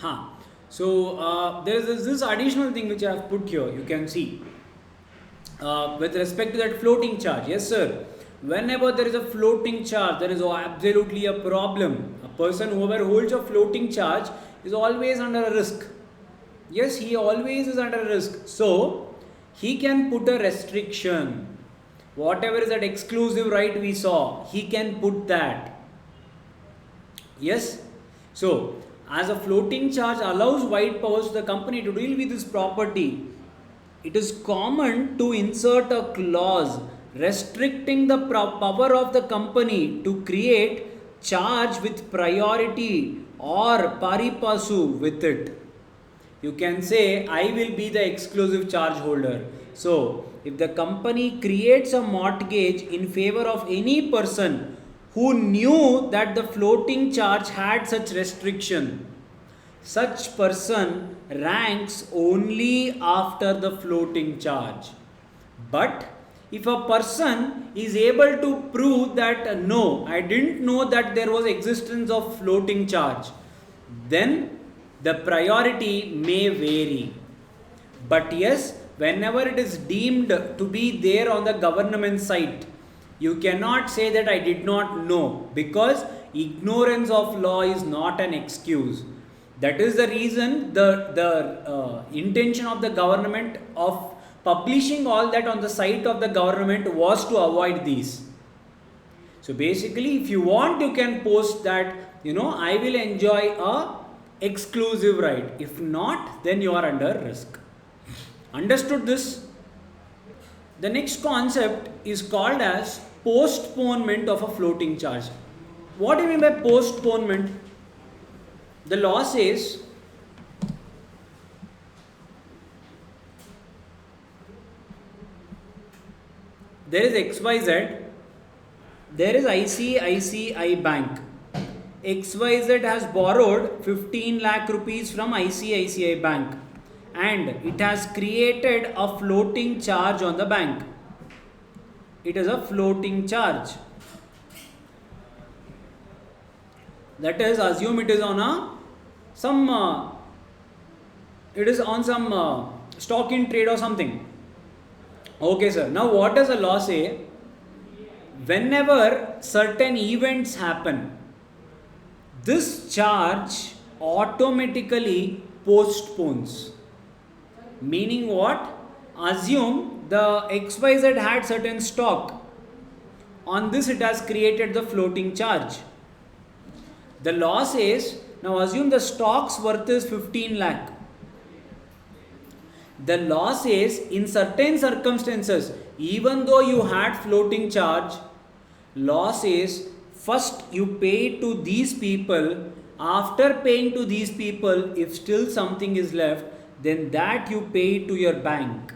Huh. So there is this additional thing which I have put here. You can see with respect to that floating charge. Yes, sir. Whenever there is a floating charge, there is absolutely a problem. A person whoever holds a floating charge is always under a risk. Yes, he always is under a risk. So he can put a restriction. Whatever is that exclusive right we saw, he can put that. Yes. So as a floating charge allows White Powers to the company to deal with this property, it is common to insert a clause restricting the power of the company to create charge with priority or pari passu with it. You can say, I will be the exclusive charge holder. So, if the company creates a mortgage in favor of any person who knew that the floating charge had such restriction, such person ranks only after the floating charge. But if a person is able to prove that no, I didn't know that there was existence of floating charge, then the priority may vary. But yes, whenever it is deemed to be there on the government site, you cannot say that I did not know, because ignorance of law is not an excuse. That is the reason the intention of the government of publishing all that on the site of the government was to avoid these. So basically, if you want, you can post that, I will enjoy a exclusive right. If not, then you are under risk. Understood this? The next concept is called as postponement of a floating charge. What do you mean by postponement? The law says there is XYZ, there is ICICI Bank. XYZ has borrowed 15 lakh rupees from ICICI Bank and it has created a floating charge on the bank. It is a floating charge. That is, assume it is on some stock in trade or something. Okay, sir. Now, what does the law say? Whenever certain events happen, this charge automatically postpones. Meaning what? Assume the XYZ had certain stock. On this, it has created the floating charge. The law says, now assume the stock's worth is 15 lakh. The law says, in certain circumstances, even though you had floating charge, law says, first you pay to these people. After paying to these people, if still something is left, then that you pay to your bank.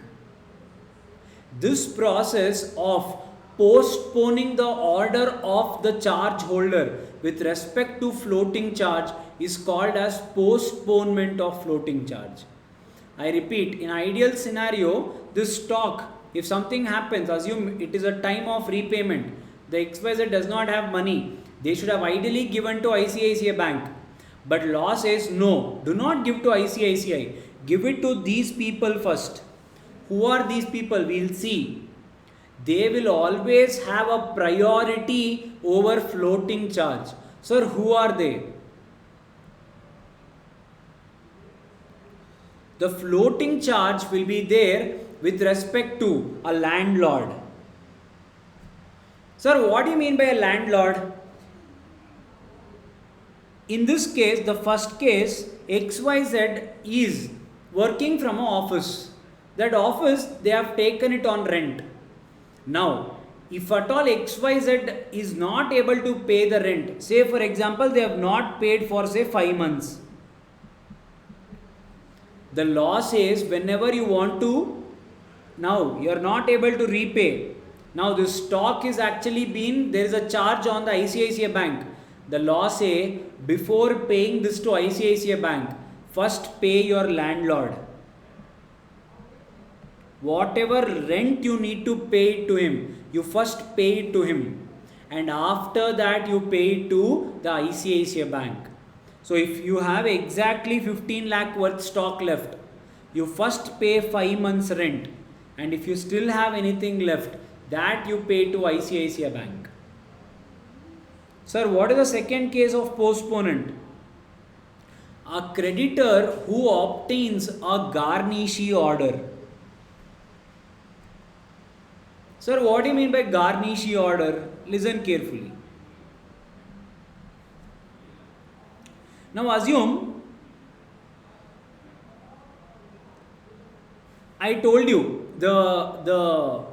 This process of postponing the order of the charge holder with respect to floating charge is called as postponement of floating charge. I repeat, in ideal scenario, this stock, if something happens, assume it is a time of repayment, the XYZ does not have money, they should have ideally given to ICICI Bank. But law says no, do not give to ICICI, give it to these people first. Who are these people? We will see. They will always have a priority over floating charge. Sir, who are they? The floating charge will be there with respect to a landlord. Sir, what do you mean by a landlord? In this case, the first case, XYZ is working from an office. That office, they have taken it on rent. Now, if at all XYZ is not able to pay the rent, say for example, they have not paid for say 5 months. The law says whenever you want to, now you are not able to repay. Now this stock is actually there is a charge on the ICICI Bank. The law say before paying this to ICICI Bank, first pay your landlord. Whatever rent you need to pay to him, you first pay it to him. And after that you pay it to the ICICI Bank. So if you have exactly 15 lakh worth stock left, you first pay 5 months rent, and if you still have anything left, that you pay to ICICI Bank. Sir, what is the second case of postponement? A creditor who obtains a garnishee order. Sir, what do you mean by garnishee order? Listen carefully. Now assume, I told you the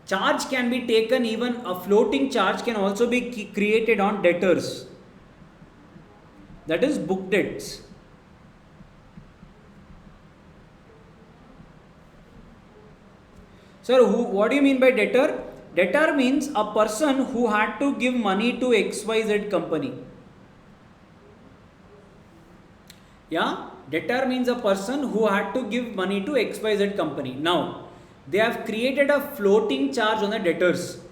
charge can be taken, even a floating charge can also be created on debtors. That is book debts. Sir, what do you mean by debtor? Debtor means a person who had to give money to XYZ company. Yeah, debtor means a person who had to give money to XYZ company. Now, they have created a floating charge on the debtors.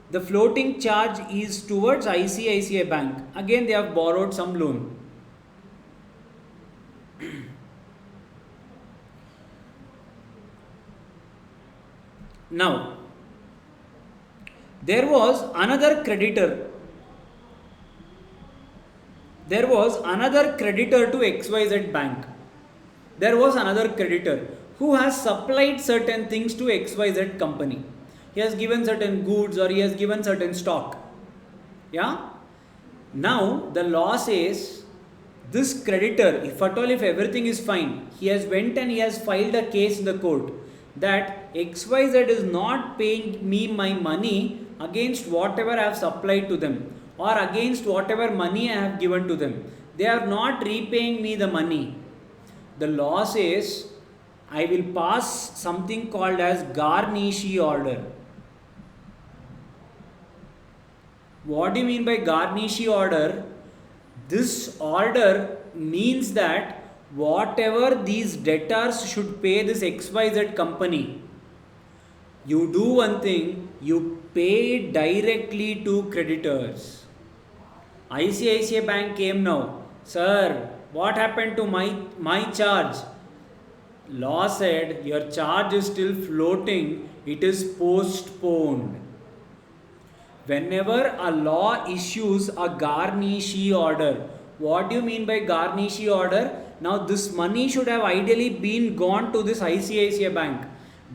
The floating charge is towards ICICI Bank. Again, they have borrowed some loan. Now, there was another creditor. There was another creditor to XYZ Bank. There was another creditor who has supplied certain things to XYZ company. He has given certain goods or he has given certain stock. Yeah? Now, the law says this creditor, if at all, if everything is fine, he has went and he has filed a case in the court that XYZ is not paying me my money against whatever I have supplied to them, or against whatever money I have given to them. They are not repaying me the money. The law says, I will pass something called as garnishee order. What do you mean by garnishee order? This order means that whatever these debtors should pay this XYZ company, you do one thing, you pay directly to creditors. ICICI Bank came now, sir, what happened to my charge? Law said your charge is still floating, it is postponed. Whenever a law issues a garnishee order, what do you mean by garnishee order? Now this money should have ideally been gone to this ICICI Bank,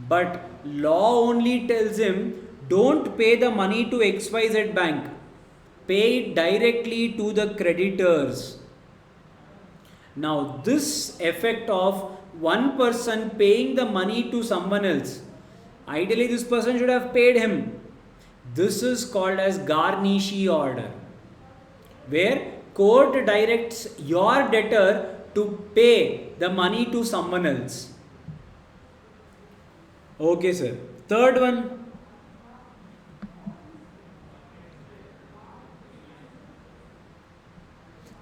but law only tells him don't pay the money to XYZ Bank, pay it directly to the creditors. Now this effect of one person paying the money to someone else, ideally this person should have paid him. This is called as garnishee order, where court directs your debtor to pay the money to someone else. Okay, sir. Third one.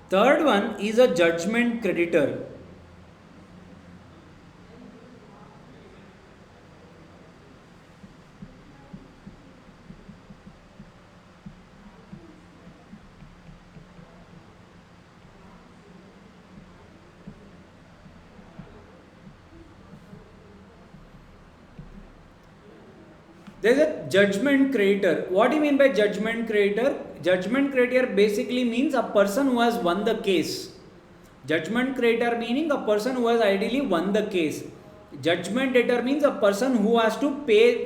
Third one is a judgment creditor. There is a judgment creditor. What do you mean by judgment creditor? Judgment creditor basically means a person who has won the case. Judgment creditor meaning a person who has ideally won the case. Judgment debtor means a person who has to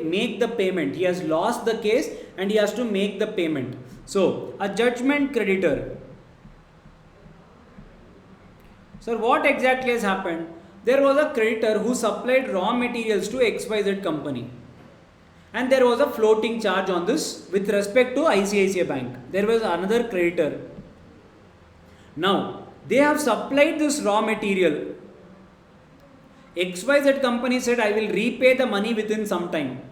make the payment. He has lost the case and he has to make the payment. So, a judgment creditor. Sir, what exactly has happened? There was a creditor who supplied raw materials to XYZ company. And there was a floating charge on this with respect to ICICI Bank. There was another creditor. Now, they have supplied this raw material. XYZ company said, I will repay the money within some time.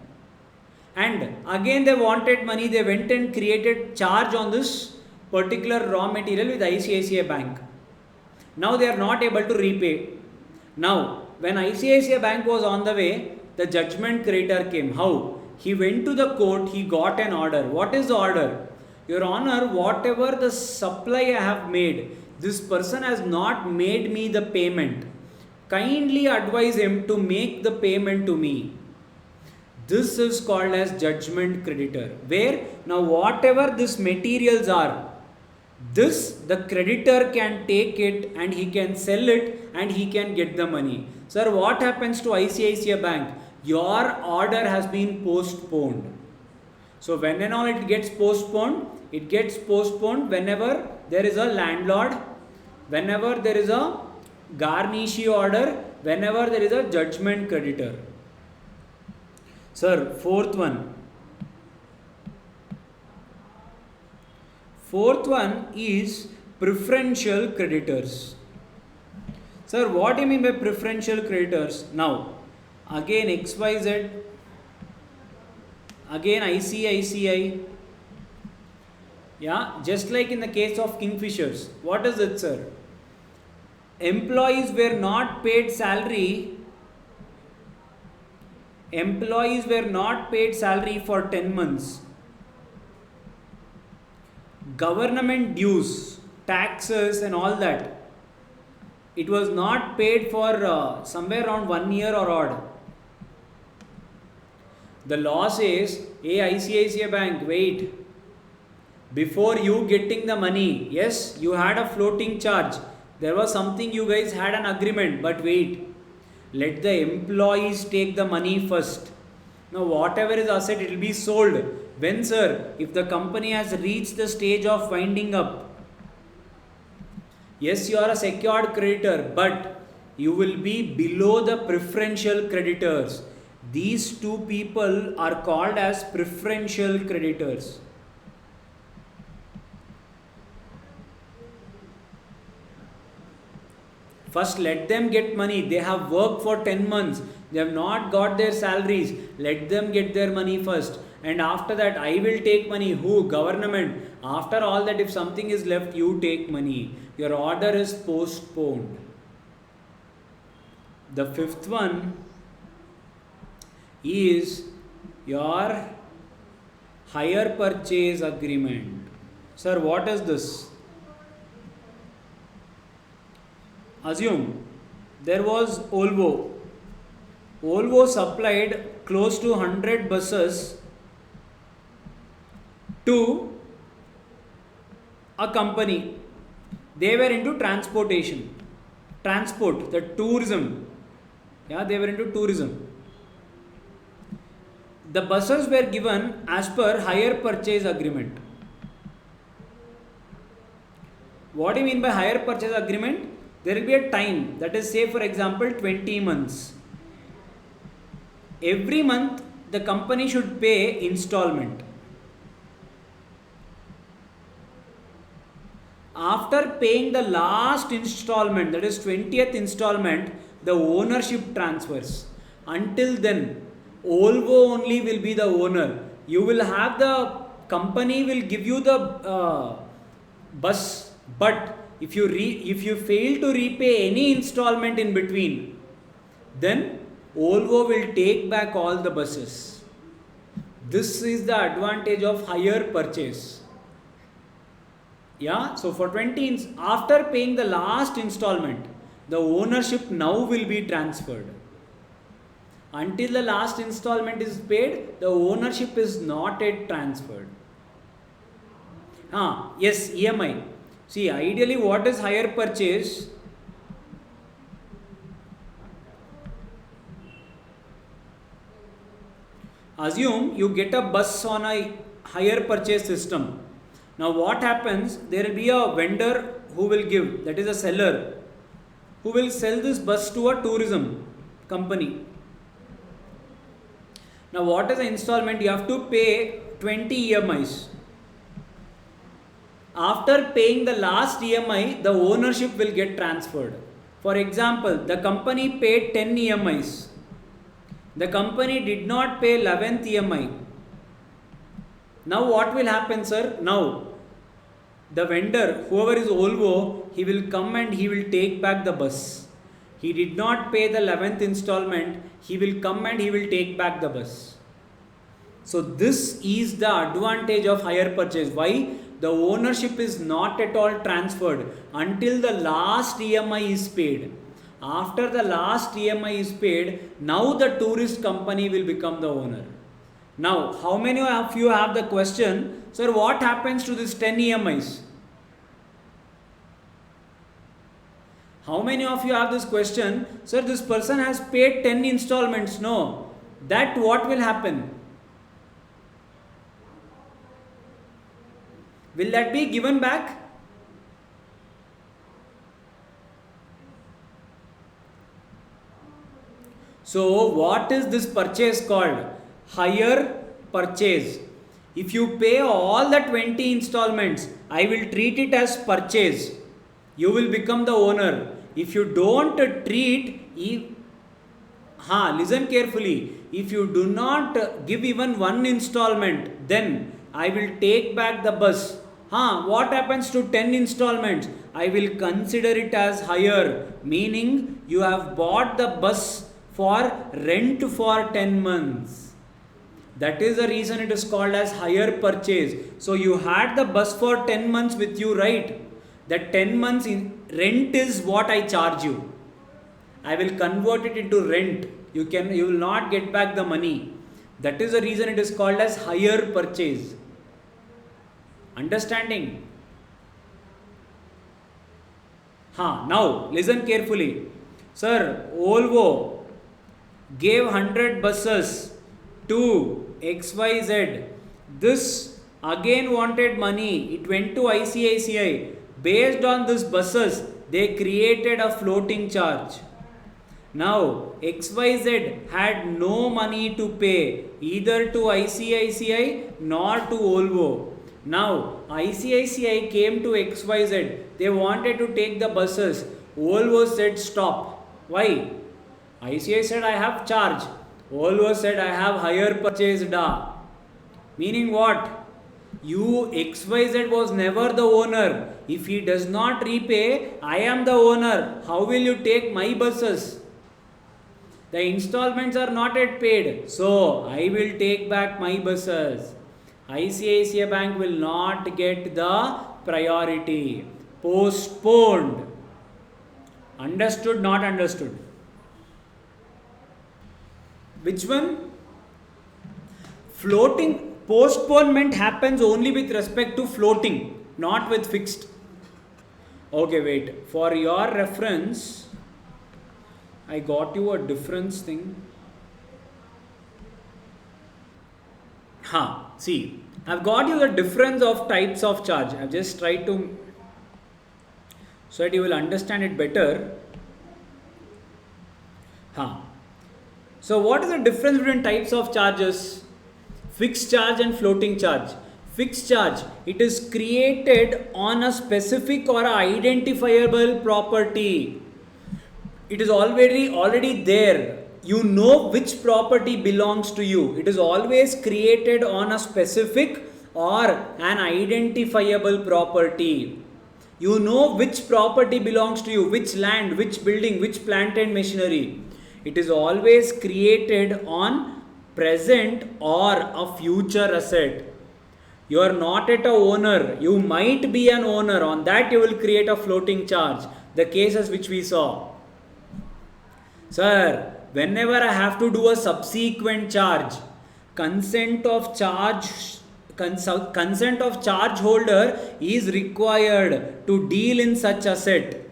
And again they wanted money, they went and created charge on this particular raw material with ICICI Bank. Now they are not able to repay. Now, when ICICI Bank was on the way, the judgment creditor came. How? He went to the court, he got an order. What is the order? Your Honor, whatever the supply I have made, this person has not made me the payment. Kindly advise him to make the payment to me. This is called as judgment creditor, where now whatever these materials are, this the creditor can take it and he can sell it and he can get the money. Sir, what happens to ICICI Bank? Your order has been postponed. So when and all it gets postponed whenever there is a landlord, whenever there is a garnishi order, whenever there is a judgment creditor. Sir, fourth one is preferential creditors. Sir, what do you mean by preferential creditors? Now, again XYZ, again ICICI. Yeah, just like in the case of Kingfishers. What is it, sir? Employees were not paid salary. Employees were not paid salary for 10 months. Government dues, taxes and all that, it was not paid for somewhere around 1 year or odd. The law says, hey ICICI Bank, wait, before you getting the money, yes, you had a floating charge, there was something you guys had an agreement, but wait, let the employees take the money first. Now whatever is asset, it will be sold. When, sir? If the company has reached the stage of winding up. Yes, you are a secured creditor, but you will be below the preferential creditors. These two people are called as preferential creditors. First, let them get money. They have worked for 10 months. They have not got their salaries. Let them get their money first. And after that, I will take money. Who? Government. After all that, if something is left, you take money. Your order is postponed. The fifth one is your hire purchase agreement. Sir, what is this? Assume there was Volvo. Volvo supplied close to 100 buses to a company. They were into transportation, transport, the tourism. Yeah, they were into tourism. The buses were given as per hire purchase agreement. What do you mean by hire purchase agreement? There will be a time, that is, say for example 20 months. Every month the company should pay installment. After paying the last installment, that is 20th installment, the ownership transfers. Until then, Volvo only will be the owner. You will have the company will give you the bus, but if you fail to repay any installment in between, then Volvo will take back all the buses. This is the advantage of hire purchase. Yeah, so for 20, after paying the last installment, the ownership now will be transferred. Until the last installment is paid, the ownership is not yet transferred. Yes, EMI. See, ideally what is hire purchase? Assume you get a bus on a hire purchase system. Now what happens? There will be a vendor who will give, that is a seller, who will sell this bus to a tourism company. Now what is the installment? You have to pay 20 EMIs. After paying the last EMI, the ownership will get transferred. For example, the company paid 10 EMIs. The company did not pay 11th EMI. Now what will happen, sir? Now the vendor, whoever is Volvo, he will come and he will take back the bus. He did not pay the 11th installment. He will come and he will take back the bus. So this is the advantage of hire purchase. Why? the ownership is not at all transferred until the last EMI is paid. After the last EMI is paid, now the tourist company will become the owner. Now, how many of you have the question, sir, what happens to this 10 EMIs? How many of you have this question, sir, this person has paid 10 installments? No. That what will happen? Will that be given back? So what is this purchase called? Hire purchase. If you pay all the 20 installments, I will treat it as purchase. You will become the owner. If you don't treat, listen carefully. If you do not give even one installment, then I will take back the bus. What happens to 10 installments? I will consider it as hire, meaning you have bought the bus for rent for 10 months. That is the reason it is called as hire purchase. So you had the bus for 10 months with you, right? That 10 months in rent is what I charge you. I will convert it into rent. You will not get back the money. That is the reason it is called as hire purchase. Understanding? Now listen carefully. Sir, Volvo gave 100 buses to XYZ. This again wanted money. It went to ICICI. Based on these buses, they created a floating charge. Now, XYZ had no money to pay either to ICICI nor to Volvo. Now, ICICI came to XYZ. They wanted to take the buses. Volvo said stop. Why? ICICI said I have charge. Volvo said I have hire purchase da. Meaning what? You XYZ was never the owner. If he does not repay, I am the owner. How will you take my buses? The installments are not yet paid. So I will take back my buses. ICICI Bank will not get the priority. Postponed. Understood, not understood? Which one? Floating. Postponement happens only with respect to floating, not with fixed. Okay, wait. For your reference, I got you a difference thing. See, I've got you the difference of types of charge. I've just tried to, so that you will understand it better. So what is the difference between types of charges? Fixed charge and floating charge. Fixed charge, it is created on a specific or identifiable property. It is already there. You know which property belongs to you. It is always created on a specific or an identifiable property. You know which property belongs to you, which land, which building, which plant and machinery. It is always created on present or a future asset. You are not yet a owner. You might be an owner. On that you will create a floating charge. The cases which we saw. Sir, whenever I have to do a subsequent charge, consent of charge holder is required to deal in such asset.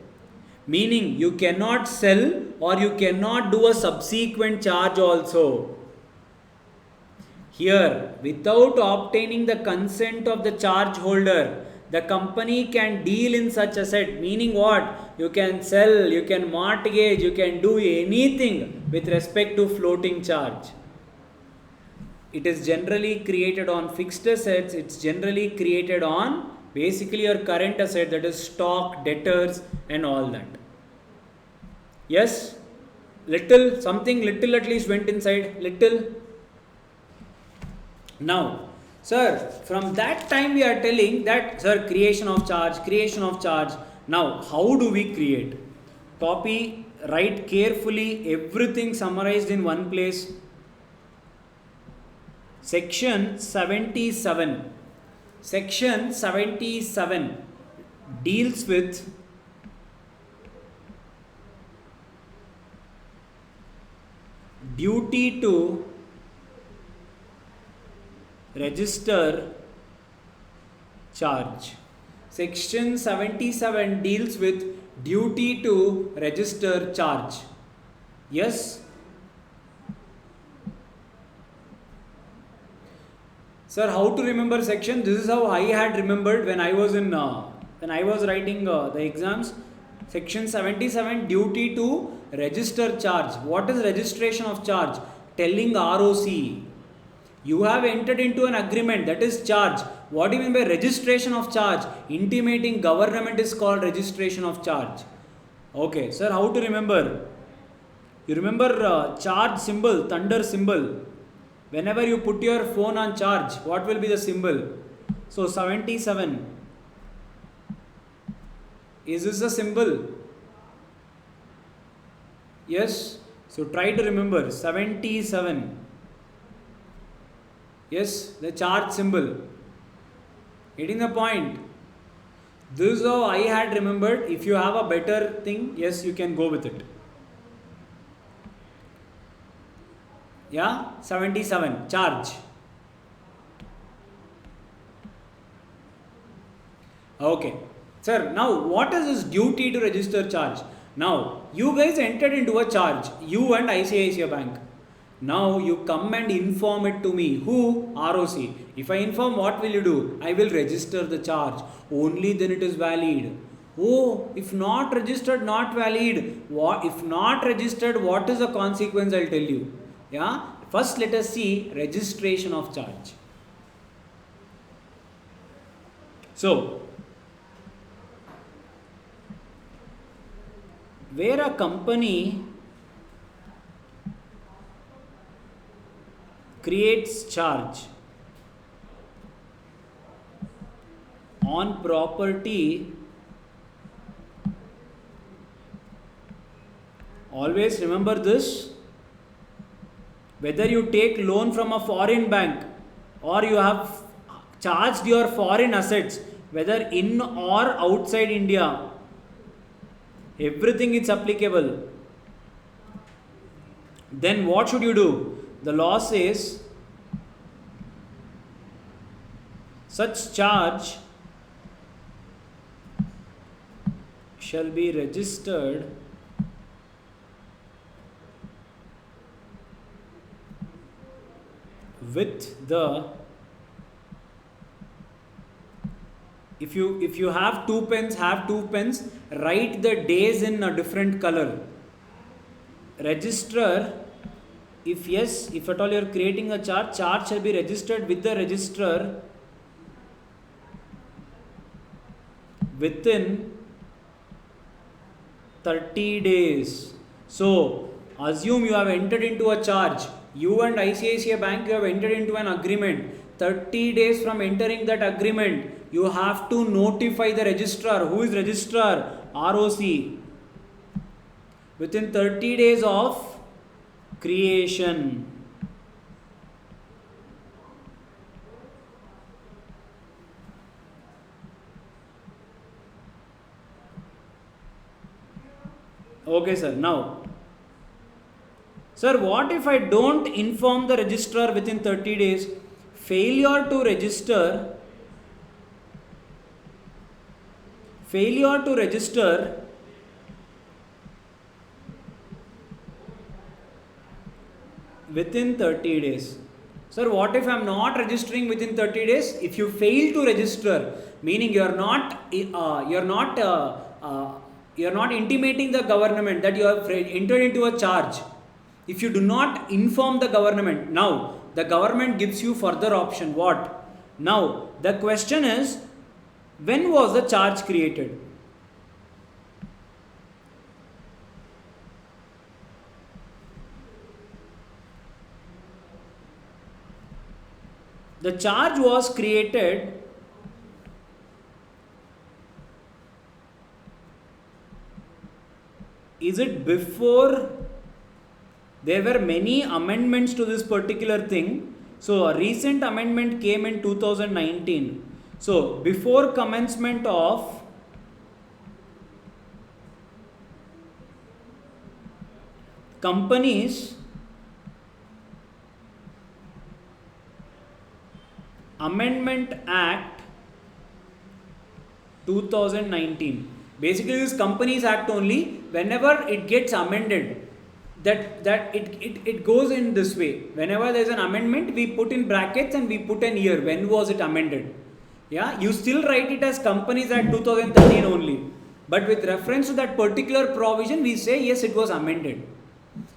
Meaning you cannot sell or you cannot do a subsequent charge also. Here, without obtaining the consent of the charge holder, the company can deal in such asset. Meaning what? You can sell, you can mortgage, you can do anything with respect to floating charge. It is generally created on fixed assets. It's generally created on basically your current asset, that is stock, debtors and all that. Yes? Something little at least went inside. Little. Now, sir, from that time we are telling that, sir, creation of charge. Now, how do we create? Copy, write carefully, everything summarized in one place. Section 77. Section 77 deals with duty to register charge. Section 77 deals with duty to register charge. Yes? Sir, how to remember section? This is how I had remembered when I was writing the exams. Section 77 duty to register charge. What is registration of charge? Telling ROC. You have entered into an agreement, that is charge. What do you mean by registration of charge? Intimating government is called registration of charge. Okay, sir, how to remember? You remember charge symbol, thunder symbol. Whenever you put your phone on charge, what will be the symbol? So 77. Is this a symbol? Yes. So try to remember 77. Yes, the charge symbol. Getting the point? This is how I had remembered. If you have a better thing, yes, you can go with it. Yeah, 77, charge. Okay. Sir, now what is this duty to register charge? Now, you guys entered into a charge, you and ICICI Bank. Now, you come and inform it to me. Who? ROC. If I inform, what will you do? I will register the charge. Only then it is valid. Oh, if not registered, not valid. What? If not registered, what is the consequence? I'll tell you. Yeah. First, let us see registration of charge. So, where a company creates charge on property, always remember this. Whether you take loan from a foreign bank or you have charged your foreign assets, whether in or outside India, everything is applicable. Then what should you do? The law says such charge shall be registered with the, if you have two pens, write the days in a different color. Registrar, if at all you are creating a charge shall be registered with the registrar within 30 days. So, assume you have entered into a charge. You and ICICI Bank, you have entered into an agreement. 30 days from entering that agreement, you have to notify the registrar. Who is registrar? ROC. Within 30 days of creation. Okay, sir. Now, sir, what if I don't inform the registrar within 30 days? Failure to register within 30 days. Sir, what if I am not registering within 30 days? If you fail to register, meaning you are not intimating the government that you have entered into a charge. If you do not inform the government, now the government gives you further option. What? Now the question is, when was the charge created? The charge was created is it before? There were many amendments to this particular thing. So a recent amendment came in 2019. So before commencement of Companies Amendment Act 2019. Basically, this Companies Act only, whenever it gets amended, it goes in this way. Whenever there is an amendment, we put in brackets and we put an year. When was it amended? Yeah, you still write it as Companies Act 2013 only. But with reference to that particular provision, we say yes, it was amended.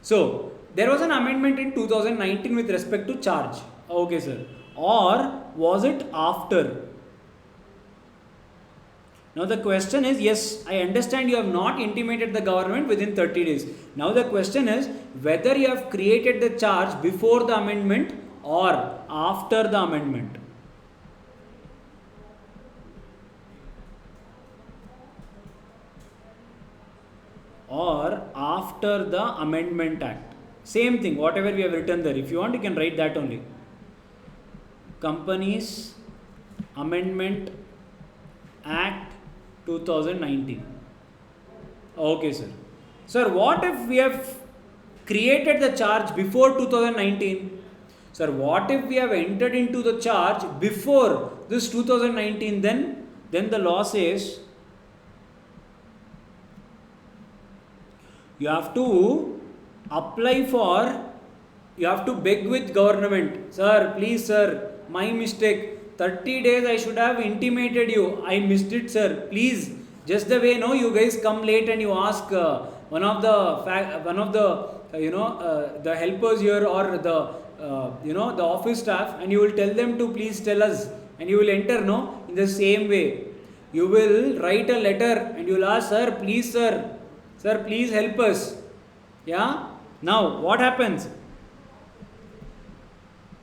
So, there was an amendment in 2019 with respect to charge. Okay, sir. Or was it after? Now the question is, yes, I understand you have not intimated the government within 30 days. Now the question is whether you have created the charge before the amendment or after the amendment. Or after the Amendment Act. Same thing, whatever we have written there. If you want, you can write that only. Companies Amendment Act 2019. Okay, sir. Sir, what if we have created the charge before 2019? Sir, what if we have entered into the charge before this 2019? Then the law says you have to apply for, you have to beg with government. Sir, please sir, my mistake. 30 days I should have intimated you. I missed it, sir. Please. Just the way, no, you guys come late and you ask one of the the helpers here or the the office staff, and you will tell them to please tell us, and you will enter, no, in the same way. You will write a letter and you will ask, sir, please sir, sir, please help us. Yeah. Now, what happens?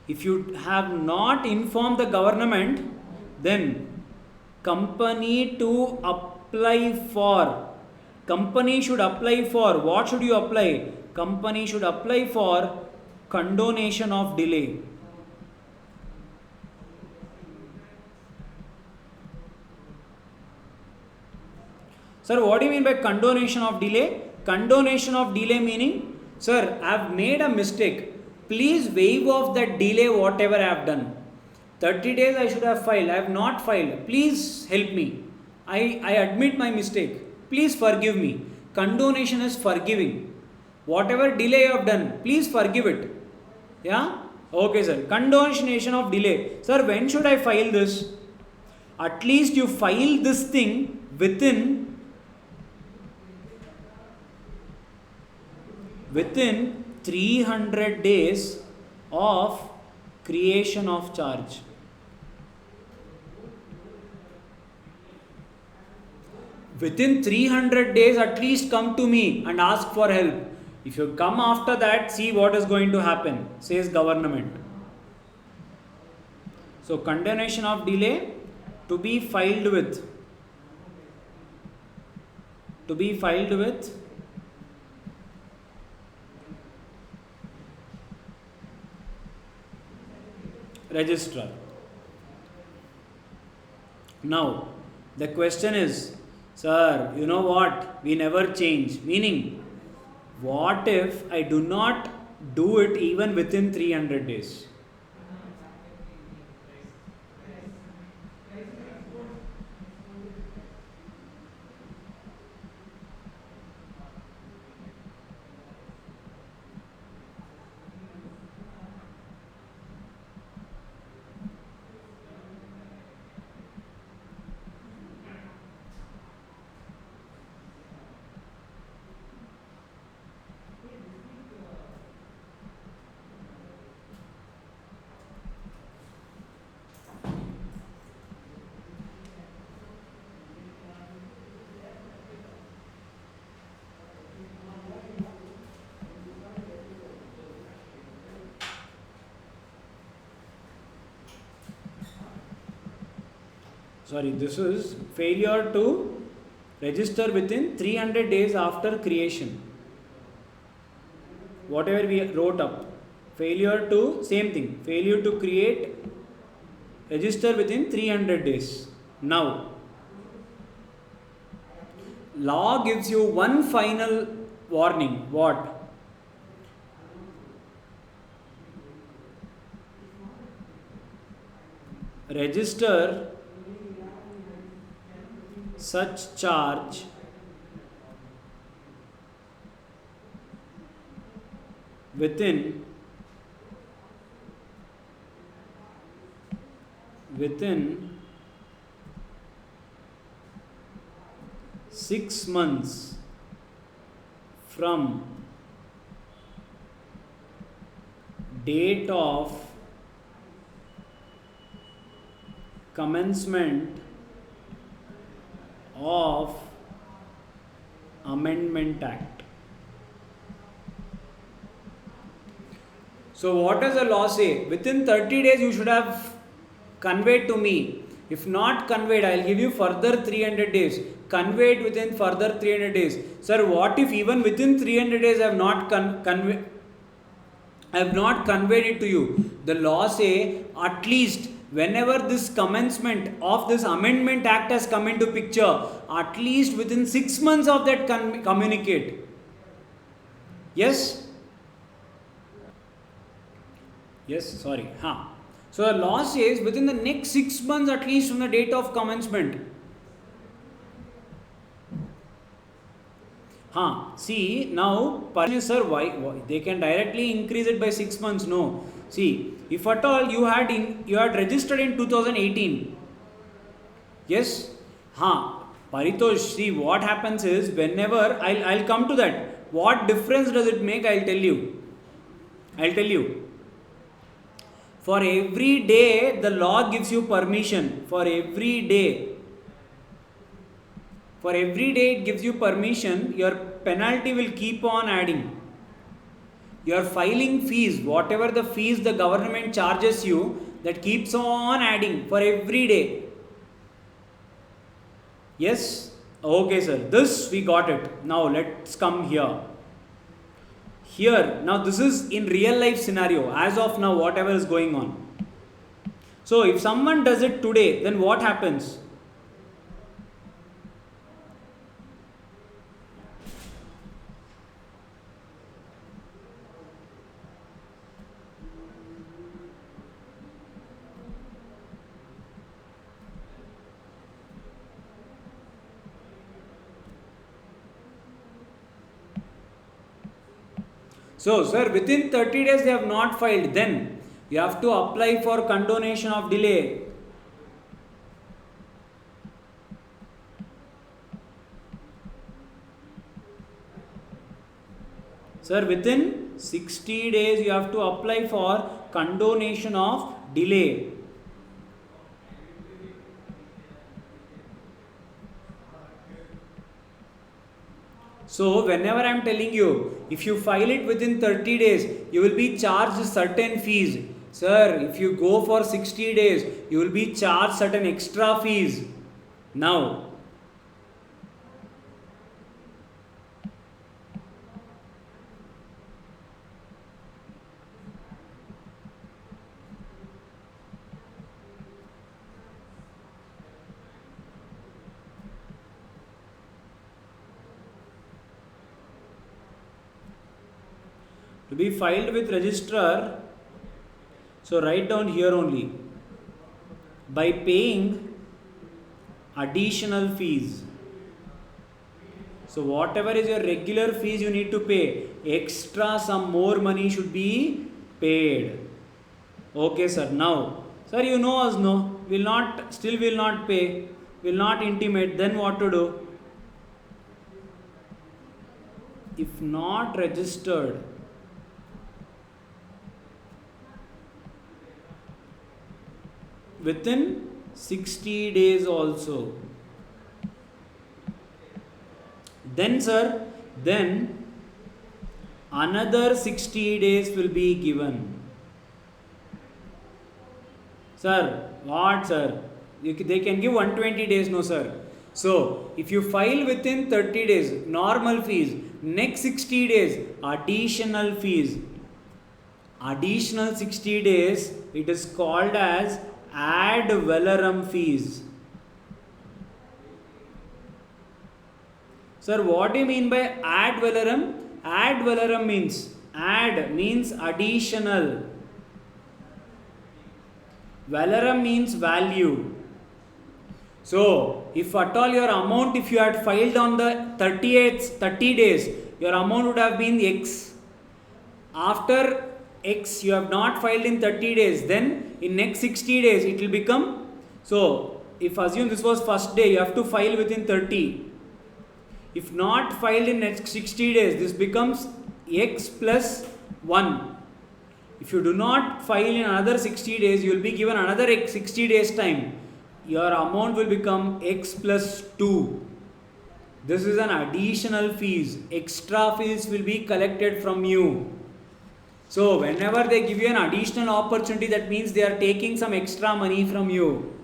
If you have not informed the government, then company to apply for. Company should apply for. What should you apply? Company should apply for condonation of delay. Sir, what do you mean by condonation of delay? Condonation of delay meaning, sir, I have made a mistake. Please waive off that delay whatever I have done. 30 days I should have filed. I have not filed. Please help me. I admit my mistake. Please forgive me. Condonation is forgiving. Whatever delay you have done, please forgive it. Yeah? Okay, sir. Condonation of delay. Sir, when should I file this? At least you file this thing within 300 days of creation of charge. Within 300 days, at least come to me and ask for help. If you come after that, see what is going to happen, says government. So, condonation of delay to be filed with. Registrar. Now, the question is, sir, you know what? We never change. Meaning, what if I do not do it even within 300 days? Sorry, this is failure to register within 300 days after creation. Whatever we wrote up, failure to, same thing, failure to create Register within 300 days. Now, law gives you one final warning. What? Register such charge within 6 months from date of commencement of Amendment Act. So what does the law say? Within 30 days you should have conveyed to me. If not conveyed, I will give you further 300 days. Conveyed within further 300 days. Sir, what if even within 300 days I have not conveyed it to you? The law say at least whenever this commencement of this Amendment Act has come into picture, at least within 6 months of that communicate. Yes? Yes, sorry. So the law says within the next 6 months at least from the date of commencement. See, now, sir, why? They can directly increase it by 6 months. No. See, if at all you had registered in 2018. Yes? Paritosh, see what happens is whenever, I'll come to that. What difference does it make? I'll tell you. For every day, the law gives you permission. For every day it gives you permission, your penalty will keep on adding. Your filing fees, whatever the fees the government charges you, that keeps on adding for every day. Yes? Okay, sir. This we got it. Now let's come here. Now this is in real life scenario, as of now, whatever is going on. So if someone does it today, then what happens? So, sir, within 30 days they have not filed, then you have to apply for condonation of delay. Sir, within 60 days you have to apply for condonation of delay. So, whenever I am telling you, if you file it within 30 days, you will be charged certain fees. Sir, if you go for 60 days, you will be charged certain extra fees. Now, to be filed with registrar, so write down here only, by paying additional fees. So whatever is your regular fees you need to pay, extra some more money should be paid. Okay, sir. Now, sir, you know us, no? Will not pay, will not intimate, then what to do? If not registered, within 60 days also, then sir, then another 60 days will be given. Sir, what sir? They can give 120 days, no sir. So, if you file within 30 days, normal fees, next 60 days, additional fees. Additional 60 days, it is called as ad valorem fees. Sir, what do you mean by ad valorem? Ad valorem means, ad means additional. Valorem means value. So, if at all your amount, if you had filed on the 30 days, your amount would have been X. After X, you have not filed in 30 days, then in next 60 days, it will become, so if assume this was first day, you have to file within 30. If not filed in next 60 days, this becomes X plus 1. If you do not file in another 60 days, you will be given another 60 days time. Your amount will become X plus 2. This is an additional fees. Extra fees will be collected from you. So whenever they give you an additional opportunity, that means they are taking some extra money from you.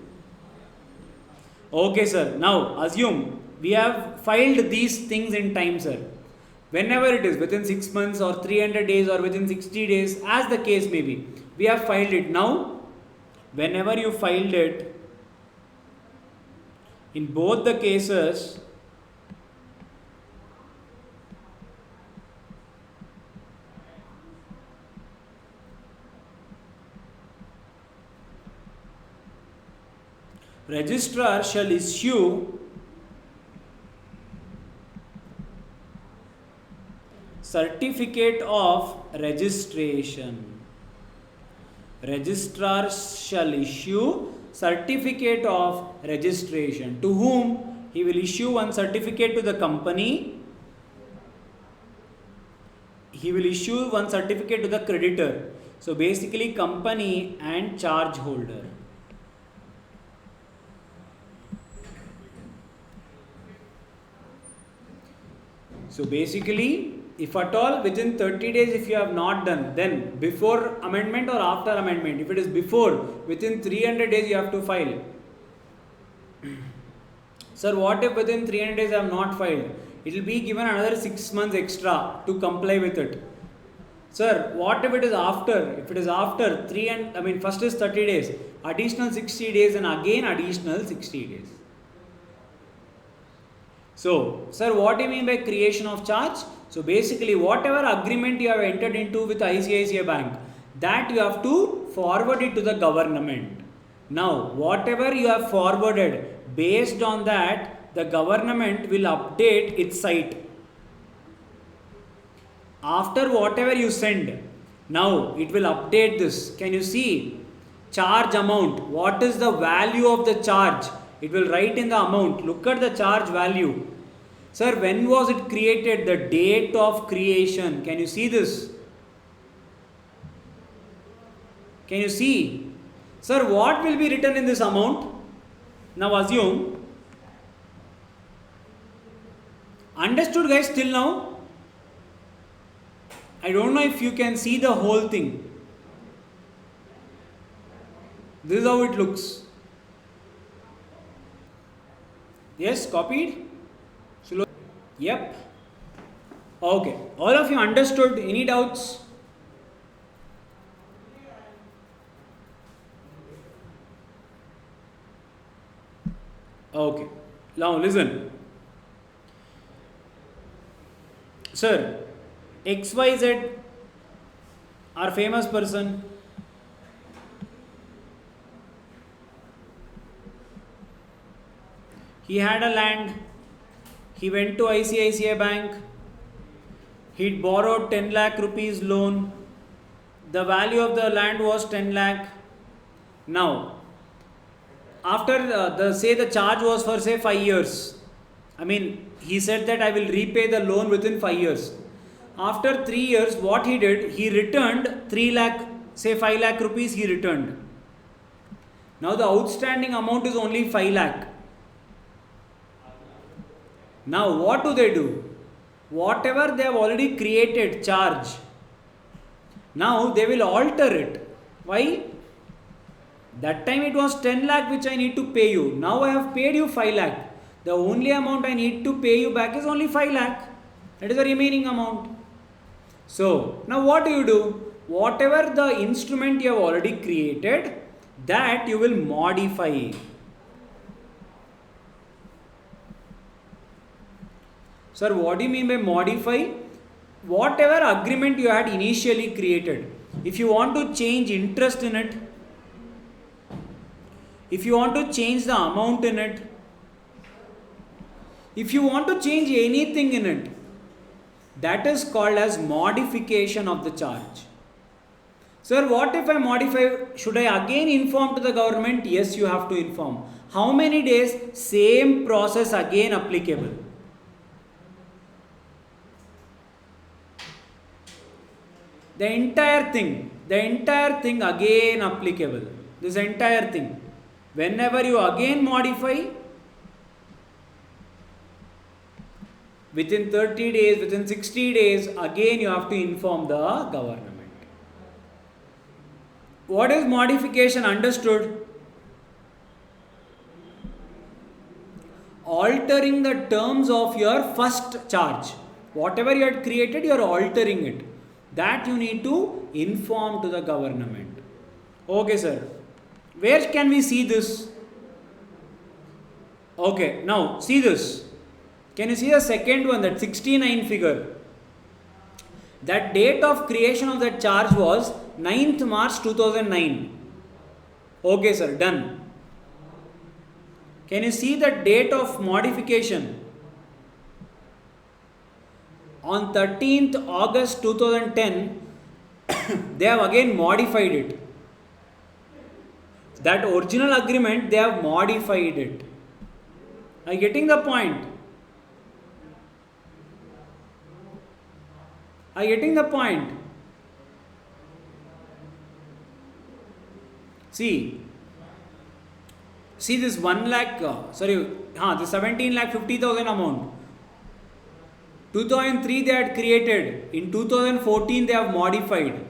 Okay, sir. Now assume we have filed these things in time, sir. Whenever it is, within 6 months or 300 days or within 60 days, as the case may be, we have filed it. Now, whenever you filed it, in both the cases, registrar shall issue certificate of registration. Registrar shall issue certificate of registration. To whom? He will issue one certificate to the company. He will issue one certificate to the creditor. So basically company and charge holder. So basically, if at all within 30 days if you have not done, then before amendment or after amendment. If it is before, within 300 days you have to file. Sir, what if within 300 days I have not filed? It will be given another 6 months extra to comply with it. Sir, what if it is after? If it is after first is 30 days, additional 60 days and again additional 60 days. So, sir, what do you mean by creation of charge? So basically, whatever agreement you have entered into with ICICI Bank, that you have to forward it to the government. Now, whatever you have forwarded, based on that, the government will update its site. After whatever you send, now it will update this. Can you see? Charge amount. What is the value of the charge? It will write in the amount. Look at the charge value. Sir, when was it created? The date of creation. Can you see this? Can you see? Sir, what will be written in this amount? Now assume. Understood, guys, till now? I don't know if you can see the whole thing. This is how it looks. Yes, copied? Yep. Okay. All of you understood? Any doubts? Okay. Now listen. Sir, XYZ, our famous person, he had a land. He went to ICICI Bank. He borrowed 10 lakh rupees loan. The value of the land was 10 lakh. Now, after the charge was for say 5 years. He said that I will repay the loan within 5 years. After 3 years, what he did, he returned 3 lakh, say 5 lakh rupees he returned. Now the outstanding amount is only 5 lakh. Now what do? Whatever they have already created charge, now they will alter it. Why? That time it was 10 lakh which I need to pay you. Now I have paid you 5 lakh. The only amount I need to pay you back is only 5 lakh. That is the remaining amount. So now what do? Whatever the instrument you have already created, that you will modify. Sir, what do you mean by modify? Whatever agreement you had initially created, if you want to change interest in it, if you want to change the amount in it, if you want to change anything in it, that is called as modification of the charge. Sir, what if I modify? Should I again inform to the government? Yes, you have to inform. How many days? Same process again applicable. The entire thing again applicable. This entire thing. Whenever you again modify, within 30 days, within 60 days, again you have to inform the government. What is modification? Understood? Altering the terms of your first charge. Whatever you had created, you are altering it. That you need to inform to the government. Okay, sir. Where can we see this? Okay, now see this. Can you see the second one, that 69 figure? That date of creation of that charge was 9th March 2009. Okay, sir, done. Can you see the date of modification? On 13th August 2010, they have again modified it. That original agreement, they have modified it. Are you getting the point? Are you getting the point? See this 1 lakh, the 17 lakh 50,000 amount. 2003 they had created. In 2014 they have modified.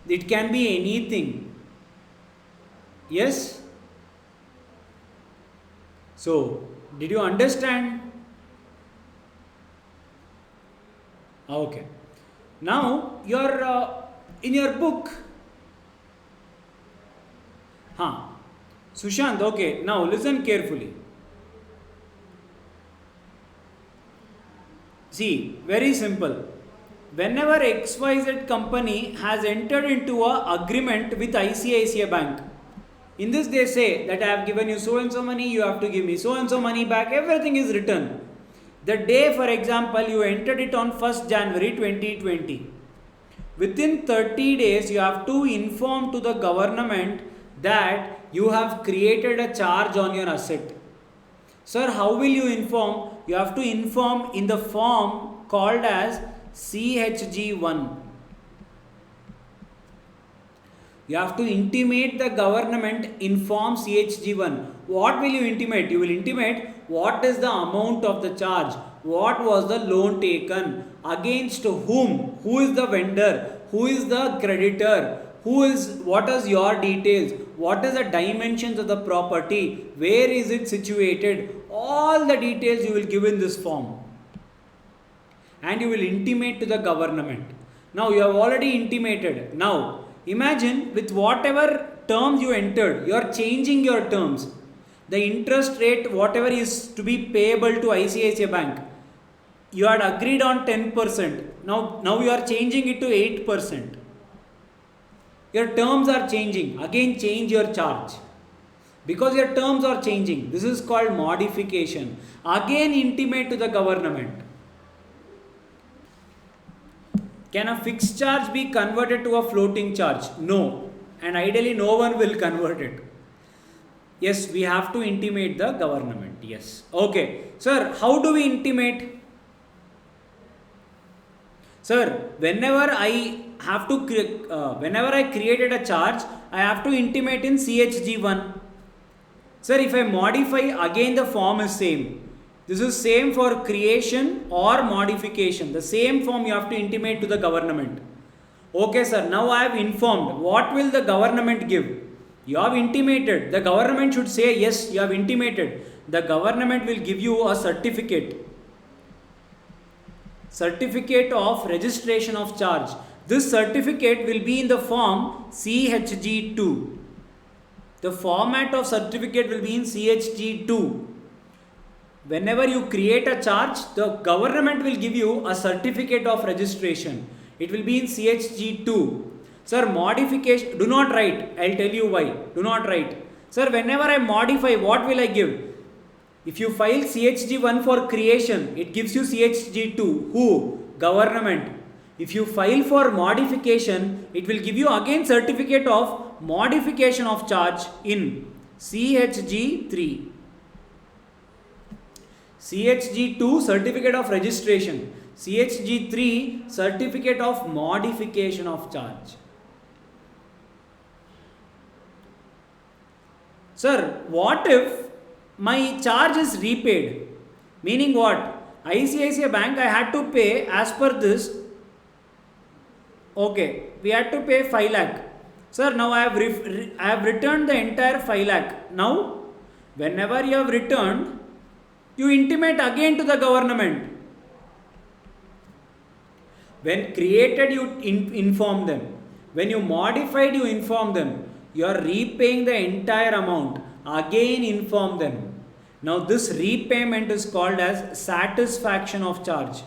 It can be anything. Yes? So, did you understand? Okay. Now, in your book. Sushant, okay. Now, listen carefully. See, very simple. Whenever XYZ company has entered into an agreement with ICICI Bank, in this they say that I have given you so and so money, you have to give me so and so money back, everything is written. The day, for example, you entered it on 1st January 2020. Within 30 days, you have to inform to the government that you have created a charge on your asset. Sir, how will you inform? You have to inform in the form called as CHG1. You have to intimate the government in form CHG1. What will you intimate? You will intimate what is the amount of the charge, what was the loan taken, against whom, who is the vendor, who is the creditor, what is your details, what is the dimensions of the property, where is it situated, all the details you will give in this form. And you will intimate to the government. Now you have already intimated. Now imagine with whatever terms you entered, you are changing your terms. The interest rate, whatever is to be payable to ICICI Bank, you had agreed on 10%. Now you are changing it to 8%. Your terms are changing. Again, change your charge. Because your terms are changing. This is called modification. Again, intimate to the government. Can a fixed charge be converted to a floating charge? No. And ideally, no one will convert it. Yes, we have to intimate the government. Yes. Okay. Sir, how do we intimate? Sir, whenever I created a charge, I have to intimate in CHG1. Sir, if I modify, again the form is same. This is same for creation or modification. The same form you have to intimate to the government. Okay, sir. Now I have informed. What will the government give? You have intimated. The government should say, yes, you have intimated. The government will give you a certificate. Certificate of registration of charge. This certificate will be in the form CHG2. The format of certificate will be in CHG2. Whenever you create a charge, the government will give you a certificate of registration. It will be in CHG2. Sir, modification, do not write. I'll tell you why. Do not write. Sir, whenever I modify, what will I give? If you file CHG1 for creation, it gives you CHG2. Who? Government. If you file for modification, it will give you again certificate of modification of charge in CHG3. CHG2 certificate of registration. CHG3 certificate of modification of charge. Sir, what if my charge is repaid? Meaning what? ICICI Bank, I had to pay as per this. Okay, we had to pay 5 lakh. Sir, now I have returned the entire 5 lakh. Now, whenever you have returned, you intimate again to the government. When created, you inform them. When you modified, you inform them. You are repaying the entire amount. Again inform them. Now this repayment is called as satisfaction of charge.